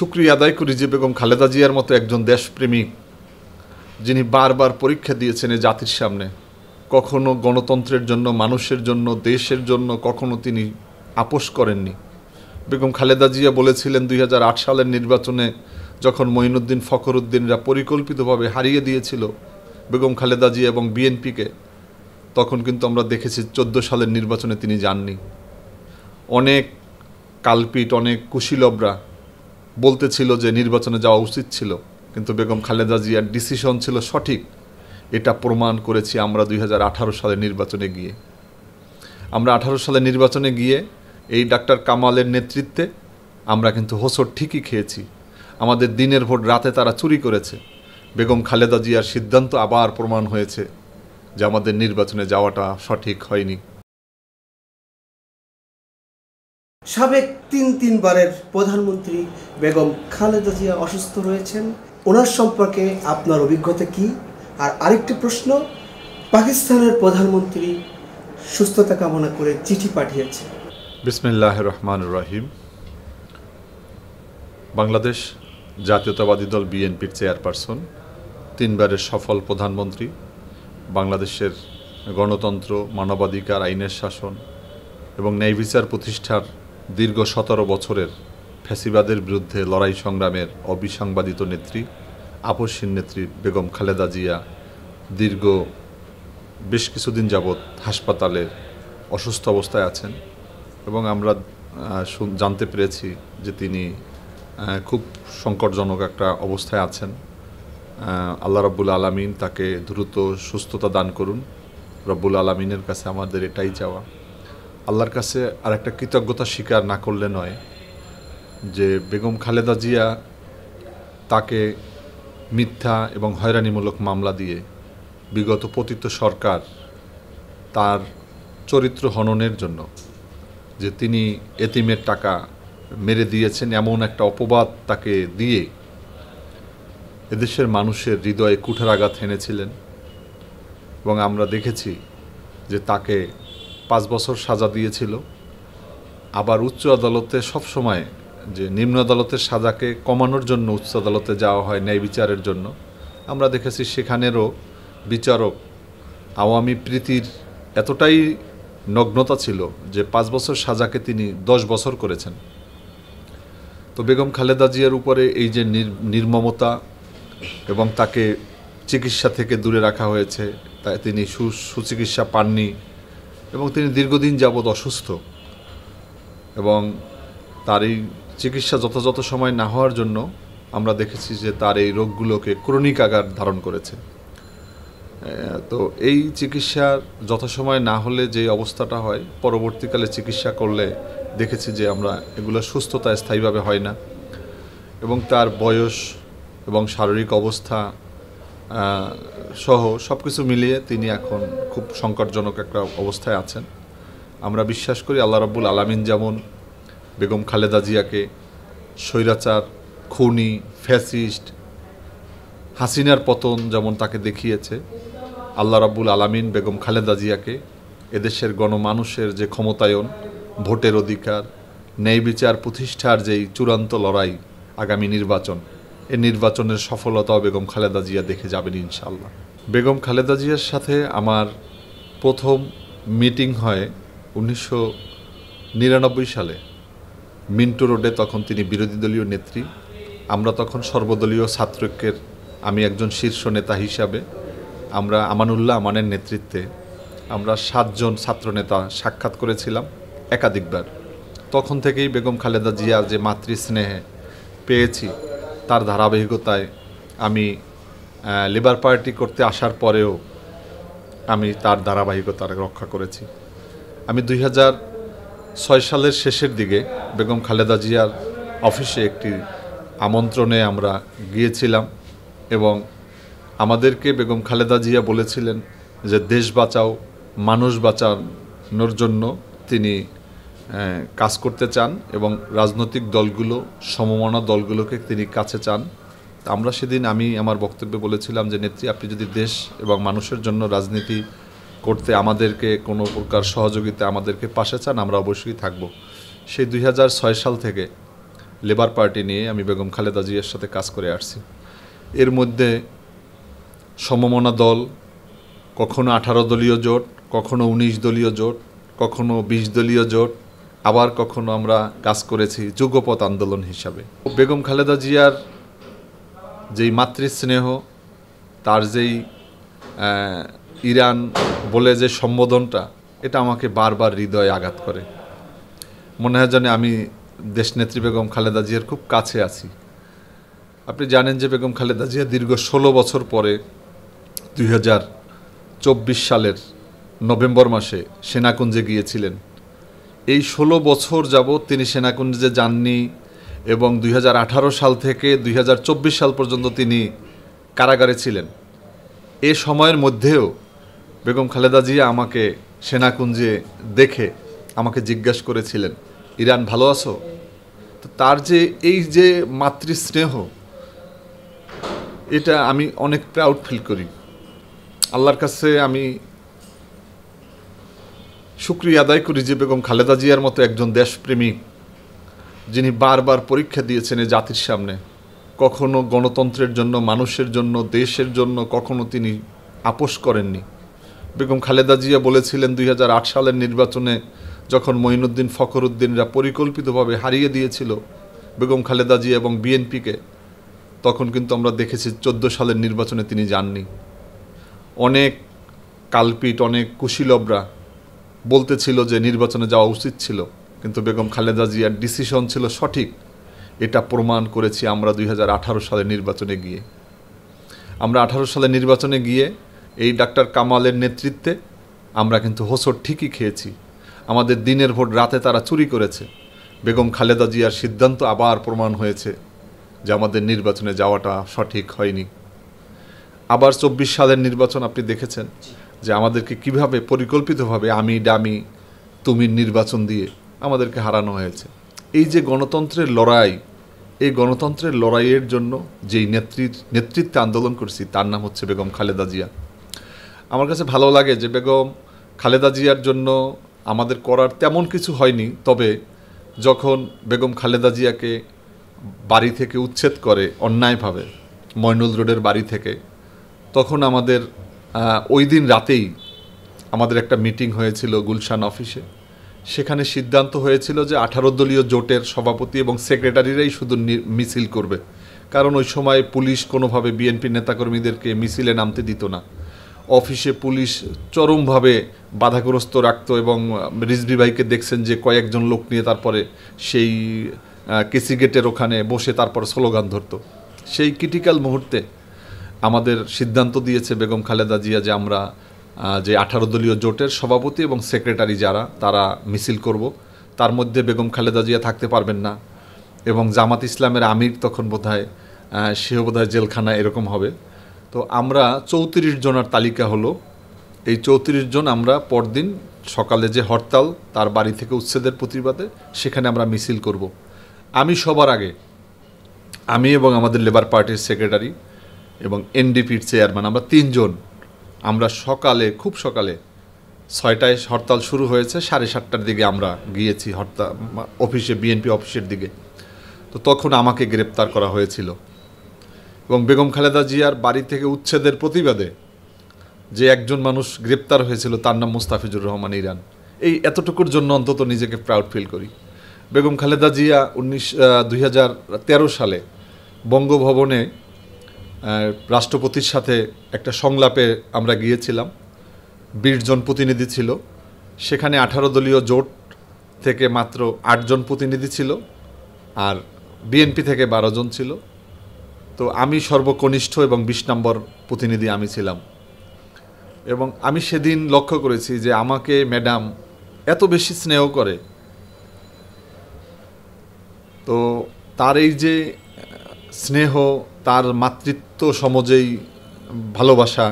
শুকরিয়া আদায় করি যে বেগম খালেদা জিয়ার মতো একজন দেশপ্রেমিক, যিনি বারবার পরীক্ষা দিয়েছেন এই জাতির সামনে, কখনো গণতন্ত্রের জন্য, মানুষের জন্য, দেশের জন্য কখনো তিনি আপোষ করেননি। বেগম খালেদা জিয়া বলেছিলেন 2008 সালের নির্বাচনে যখন মঈনুদ্দিন ফখরুদ্দিনরা পরিকল্পিতভাবে হারিয়ে দিয়েছিল বেগম খালেদা জিয়া এবং বিএনপিকে, তখন কিন্তু আমরা দেখেছি 14 সালের নির্বাচনে তিনি যাননি। অনেক কালপিট, অনেক কুশীলবরা বলতেছিল যে নির্বাচনে যাওয়া উচিত ছিল, কিন্তু বেগম খালেদা জিয়ার ডিসিশন ছিল সঠিক। এটা প্রমাণ করেছি আমরা 2018 সালের নির্বাচনে গিয়ে। আমরা 18 সালের নির্বাচনে গিয়ে এই ডাক্তার কামালের নেতৃত্বে আমরা কিন্তু হোঁচট ঠিকই খেয়েছি। আমাদের দিনের ভোট রাতে তারা চুরি করেছে। বেগম খালেদা জিয়ার সিদ্ধান্ত আবার প্রমাণ হয়েছে যে আমাদের নির্বাচনে যাওয়াটা সঠিক হয়নি। সাবেক তিনবারের প্রধানমন্ত্রী বেগম খালেদা জিয়া অসুস্থ রয়েছেন, ওনার সম্পর্কে আপনার অভিজ্ঞতা কি? আর আরেকটি প্রশ্ন, পাকিস্তানের প্রধানমন্ত্রী সুস্থতা কামনা করে চিঠি পাঠিয়েছে। বিসমিল্লাহির রহমানির রহিম। বাংলাদেশ জাতীয়তাবাদী দল বিএনপির চেয়ারপারসন, তিনবারের সফল প্রধানমন্ত্রী, বাংলাদেশের গণতন্ত্র, মানবাধিকার, আইনের শাসন এবং ন্যায় বিচার প্রতিষ্ঠার দীর্ঘ 17 বছরের ফ্যাসিবাদের বিরুদ্ধে লড়াই সংগ্রামের অবিসংবাদিত নেত্রী, আপসহীন নেত্রী বেগম খালেদা জিয়া দীর্ঘ বেশ কিছুদিন যাবৎ হাসপাতালে অসুস্থ অবস্থায় আছেন এবং আমরা জানতে পেরেছি যে তিনি খুব সংকটজনক একটা অবস্থায় আছেন। আল্লাহ রাব্বুল আলামিন তাকে দ্রুত সুস্থতা দান করুন। রব্বুল আলামিনের কাছে আমাদের এটাই চাওয়া। আল্লাহর কাছে আর একটা কৃতজ্ঞতা স্বীকার না করলে নয় যে বেগম খালেদা জিয়া, তাকে মিথ্যা এবং হয়রানিমূলক মামলা দিয়ে বিগত পতিত সরকার তার চরিত্র হননের জন্য, যে তিনি এতিমের টাকা মেরে দিয়েছেন এমন একটা অপবাদ তাকে দিয়ে এদেশের মানুষের হৃদয়ে কুঠারাঘাত এনেছিলেন। এবং আমরা দেখেছি যে তাকে 5 বছর সাজা দিয়েছিল। আবার উচ্চ আদালতে সবসময় যে নিম্ন আদালতের সাজাকে কমানোর জন্য উচ্চ আদালতে যাওয়া হয় ন্যায় বিচারের জন্য, আমরা দেখেছি সেখানেরও বিচারক আওয়ামী প্রীতির এতটাই নগ্নতা ছিল যে 5 বছর সাজাকে তিনি 10 বছর করেছেন। তো বেগম খালেদা জিয়ার উপরে এই যে নির্মমতা এবং তাকে চিকিৎসা থেকে দূরে রাখা হয়েছে, তাই তিনি সুচিকিৎসা পাননি এবং তিনি দীর্ঘদিন যাবৎ অসুস্থ এবং তার এই চিকিৎসা যথাযথ সময় না হওয়ার জন্য আমরা দেখেছি যে তার এই রোগগুলোকে ক্রনিক আকার ধারণ করেছে। তো এই চিকিৎসার যথাসময় না হলে যে অবস্থাটা হয়, পরবর্তীকালে চিকিৎসা করলে দেখেছি যে আমরা এগুলো সুস্থতা স্থায়ীভাবে হয় না এবং তার বয়স এবং শারীরিক অবস্থা সহ সব কিছু মিলিয়ে তিনি এখন খুব সংকটজনক একটা অবস্থায় আছেন। আমরা বিশ্বাস করি আল্লাহ রাব্বুল আলামিন যেমন বেগম খালেদা জিয়াকে স্বৈরাচার, খুনি, ফ্যাসিস্ট হাসিনার পতন যেমন তাকে দেখিয়েছে, আল্লাহ রাব্বুল আলামিন বেগম খালেদা জিয়াকে এদেশের গণমানুষের যে ক্ষমতায়ন, ভোটের অধিকার, ন্যায় বিচার প্রতিষ্ঠার যেই চূড়ান্ত লড়াই, আগামী নির্বাচন, এই নির্বাচনের সফলতাও বেগম খালেদা জিয়া দেখে যাবেন ইনশাআল্লাহ। বেগম খালেদা জিয়ার সাথে আমার প্রথম মিটিং হয় 1999 সালে মিন্টু রোডে। তখন তিনি বিরোধী দলীয় নেত্রী, আমরা তখন সর্বদলীয় ছাত্রৈক্যের, আমি একজন শীর্ষ নেতা হিসাবে, আমরা আমানুল্লাহ আমানের নেতৃত্বে আমরা 7 জন ছাত্রনেতা সাক্ষাৎ করেছিলাম একাধিকবার। তখন থেকেই বেগম খালেদা জিয়ার যে মাতৃস্নেহে পেয়েছি, তার ধারাবাহিকতায় আমি লেবার পার্টি করতে আসার পরেও আমি তার ধারাবাহিকতা রক্ষা করেছি। আমি 2006 সালের শেষের দিকে বেগম খালেদা জিয়ার অফিসে একটি আমন্ত্রণে আমরা গিয়েছিলাম এবং আমাদেরকে বেগম খালেদা জিয়া বলেছিলেন যে দেশ বাঁচাও, মানুষ বাঁচানোর জন্য তিনি কাজ করতে চান এবং রাজনৈতিক দলগুলো, সমমনা দলগুলোকে তিনি কাছে চান। আমরা সেদিন আমি আমার বক্তব্যে বলেছিলাম যে নেত্রী, আপনি যদি দেশ এবং মানুষের জন্য রাজনীতি করতে আমাদেরকে কোনো প্রকার সহযোগিতা, আমাদেরকে পাশে চান, আমরা অবশ্যই থাকব। সেই 2006 সাল থেকে লেবার পার্টি নিয়ে আমি বেগম খালেদা জিয়ার সাথে কাজ করে আসছি। এর মধ্যে সমমনা দল, কখনো 18 দলীয় জোট, কখনো 19 দলীয় জোট, কখনো 20 দলীয় জোট, আবার কখনো আমরা কাজ করেছি যুগপৎ আন্দোলন হিসাবে। বেগম খালেদা জিয়ার যেই মাতৃস্নেহ, তার যেই ইরান বলে যে সম্বোধনটা, এটা আমাকে বারবার হৃদয়ে আঘাত করে। মনে হয় যেন আমি দেশনেত্রী বেগম খালেদা জিয়ার খুব কাছে আছি। আপনি জানেন যে বেগম খালেদা জিয়া দীর্ঘ 16 বছর পরে 2024 সালের নভেম্বর মাসে সেনাকুঞ্জে গিয়েছিলেন। এই 16 বছর যাবৎ তিনি সেনাকুঞ্জে যাননি এবং 2018 সাল থেকে 2024 সাল পর্যন্ত তিনি কারাগারে ছিলেন। এ সময়ের মধ্যেও বেগম খালেদা জিয়া আমাকে সেনাকুঞ্জে দেখে আমাকে জিজ্ঞাসা করেছিলেন, ইরান ভালো আছো? তো তার যে এই যে মাতৃস্নেহ, এটা আমি অনেক প্রাউড ফিল করি। আল্লাহর কাছে আমি শুকরিয়া আদায় করি যে বেগম খালেদা জিয়ার মতো একজন দেশপ্রেমিক, যিনি বারবার পরীক্ষা দিয়েছেন এই জাতির সামনে, কখনো গণতন্ত্রের জন্য, মানুষের জন্য, দেশের জন্য কখনো তিনি আপোস করেননি। বেগম খালেদা জিয়া বলেছিলেন 2008 সালের নির্বাচনে যখন মঈনুদ্দিন ফখরুদ্দিনরা পরিকল্পিতভাবে হারিয়ে দিয়েছিল বেগম খালেদা জিয়া এবং বিএনপিকে, তখন কিন্তু আমরা দেখেছি 14 সালের নির্বাচনে তিনি যাননি। অনেক কালপিট, অনেক কুশীলবরা বলতেছিল যে নির্বাচনে যাওয়া উচিত ছিল, কিন্তু বেগম খালেদা জিয়ার ডিসিশন ছিল সঠিক। এটা প্রমাণ করেছি আমরা 2018 সালের নির্বাচনে গিয়ে। আমরা 18 সালের নির্বাচনে গিয়ে এই ডাক্তার কামালের নেতৃত্বে আমরা কিন্তু হোঁচট ঠিকই খেয়েছি। আমাদের দিনের ভোট রাতে তারা চুরি করেছে। বেগম খালেদা জিয়ার সিদ্ধান্ত আবার প্রমাণ হয়েছে যে আমাদের নির্বাচনে যাওয়াটা সঠিক হয়নি। আবার 24 সালের নির্বাচন আপনি দেখেছেন যে আমাদেরকে কিভাবে পরিকল্পিতভাবে আমি ডামি তুমির নির্বাচন দিয়ে আমাদেরকে হারানো হয়েছে। এই যে গণতন্ত্রের লড়াই, এই গণতন্ত্রের লড়াইয়ের জন্য যেই নেতৃত্বে আন্দোলন করছি তার নাম হচ্ছে বেগম খালেদা জিয়া। আমার কাছে ভালো লাগে যে বেগম খালেদা জিয়ার জন্য আমাদের করার তেমন কিছু হয়নি, তবে যখন বেগম খালেদা জিয়াকে বাড়ি থেকে উচ্ছেদ করে অন্যায়ভাবে ময়নুল রোডের বাড়ি থেকে, তখন আমাদের ওই দিন রাতেই আমাদের একটা মিটিং হয়েছিল গুলশান অফিসে। সেখানে সিদ্ধান্ত হয়েছিল যে 18 দলীয় জোটের সভাপতি এবং সেক্রেটারিরাই শুধু মিছিল করবে, কারণ ওই সময় পুলিশ কোনোভাবে বিএনপি নেতাকর্মীদেরকে মিছিলে নামতে দিত না। অফিসে পুলিশ চরমভাবে বাধাগ্রস্ত রাখত এবং রিজভী ভাইকে দেখছেন যে কয়েকজন লোক নিয়ে তারপরে সেই কেসি গেটের ওখানে বসে তারপর স্লোগান ধরত। সেই ক্রিটিক্যাল মুহূর্তে আমাদের সিদ্ধান্ত দিয়েছে বেগম খালেদা জিয়া যে আমরা যে 18 দলীয় জোটের সভাপতি এবং সেক্রেটারি যারা, তারা মিছিল করব। তার মধ্যে বেগম খালেদা জিয়া থাকতে পারবেন না এবং জামাত ইসলামের আমির তখন বোধহয় সেও বোধহয় জেলখানা এরকম হবে। তো আমরা 34 জনের তালিকা হলো। এই 34 জন আমরা পরদিন সকালে যে হরতাল, তার বাড়ি থেকে উচ্ছেদের প্রতিবাদে সেখানে আমরা মিছিল করব। আমি সবার আগে, আমি এবং আমাদের লেবার পার্টির সেক্রেটারি এবং এনডিপির চেয়ারম্যান, আমরা 3 জন, আমরা সকালে, খুব সকালে 6টায় হরতাল শুরু হয়েছে, 7:30টার দিকে আমরা গিয়েছি হরতাল অফিসে, বিএনপি অফিসের দিকে। তো তখন আমাকে গ্রেপ্তার করা হয়েছিল এবং বেগম খালেদা জিয়ার বাড়ি থেকে উচ্ছেদের প্রতিবাদে যে একজন মানুষ গ্রেপ্তার হয়েছিল তার নাম মুস্তাফিজুর রহমান ইরান। এই এতটুকুর জন্য অন্তত নিজেকে প্রাউড ফিল করি। বেগম খালেদা জিয়া 2013 সালে বঙ্গভবনে রাষ্ট্রপতির সাথে একটা সংলাপে আমরা গিয়েছিলাম। 20 জন প্রতিনিধি ছিল, সেখানে 18 দলীয় জোট থেকে মাত্র 8 জন প্রতিনিধি ছিল আর বিএনপি থেকে 12 জন ছিল। তো আমি সর্বকনিষ্ঠ এবং 20 নম্বর প্রতিনিধি আমি ছিলাম। এবং আমি সেদিন লক্ষ্য করেছি যে আমাকে ম্যাডাম এত বেশি স্নেহ করে। তো তার এই যে স্নেহ, তার মাতৃত্ব সমাজেই ভালোবাসা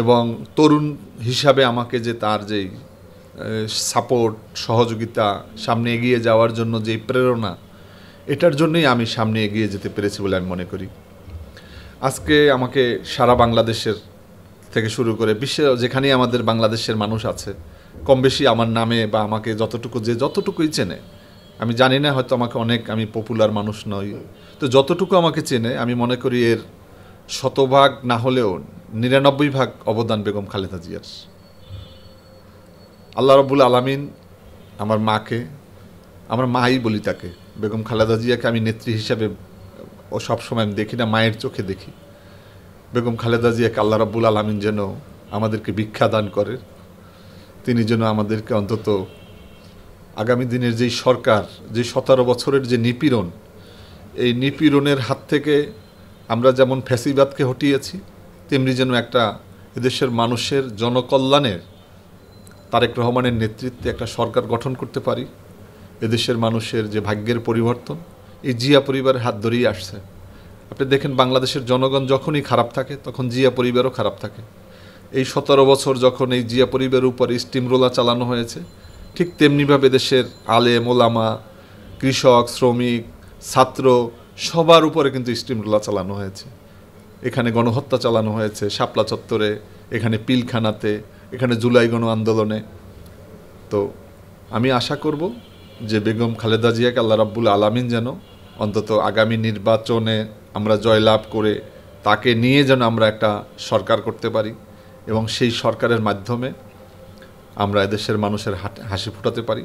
এবং তরুণ হিসাবে আমাকে যে তার যেই সাপোর্ট, সহযোগিতা, সামনে এগিয়ে যাওয়ার জন্য যেই প্রেরণা, এটার জন্যই আমি সামনে এগিয়ে যেতে পেরেছি বলে আমি মনে করি। আজকে আমাকে সারা বাংলাদেশের থেকে শুরু করে বিশ্বে যেখানেই আমাদের বাংলাদেশের মানুষ আছে, কম বেশি আমার নামে বা আমাকে যতটুকুই চেনে, আমি জানি না, হয়তো আমি পপুলার মানুষ নই, তো যতটুকু আমাকে চেনে আমি মনে করি এর 100% না হলেও 99% অবদান বেগম খালেদা জিয়ার। আল্লাহ রাব্বুল আলামিন আমার মাকে, আমার মাই বলি তাকে, বেগম খালেদা জিয়াকে আমি নেত্রী হিসাবে ও সবসময় আমি দেখি না, মায়ের চোখে দেখি। বেগম খালেদা জিয়াকে আল্লাহ রাব্বুল আলামিন যেন আমাদেরকে ভিক্ষা দান করে, তিনি যেন আমাদেরকে অন্তত আগামী দিনের যেই সরকার, যে 17 বছরের যে নিপীড়ন, এই নিপীড়নের হাত থেকে আমরা যেমন ফ্যাসিবাদকে হটিয়েছি, তেমনি যেন একটা এদেশের মানুষের জনকল্যাণের তারেক রহমানের নেতৃত্বে একটা সরকার গঠন করতে পারি। এদেশের মানুষের যে ভাগ্যের পরিবর্তন এই জিয়া পরিবারের হাত ধরেই আসছে। আপনি দেখেন বাংলাদেশের জনগণ যখনই খারাপ থাকে তখন জিয়া পরিবারও খারাপ থাকে। এই 17 বছর যখন এই জিয়া পরিবারের উপরে স্টিম রোলার চালানো হয়েছে, ঠিক তেমনিভাবে দেশের আলেম ওলামা, কৃষক, শ্রমিক, ছাত্র সবার উপরে কিন্তু স্টিম রোলার চালানো হয়েছে। এখানে গণহত্যা চালানো হয়েছে শাপলা চত্বরে, এখানে পিলখানাতে, এখানে জুলাই গণ আন্দোলনে। তো আমি আশা করব যে বেগম খালেদা জিয়াকে আল্লাহ রাব্বুল আলামিন যেন অন্তত আগামী নির্বাচনে আমরা জয়লাভ করে তাকে নিয়ে যেন আমরা একটা সরকার করতে পারি এবং সেই সরকারের মাধ্যমে আমরা এদেশের মানুষের হাসি ফোটাতে পারি।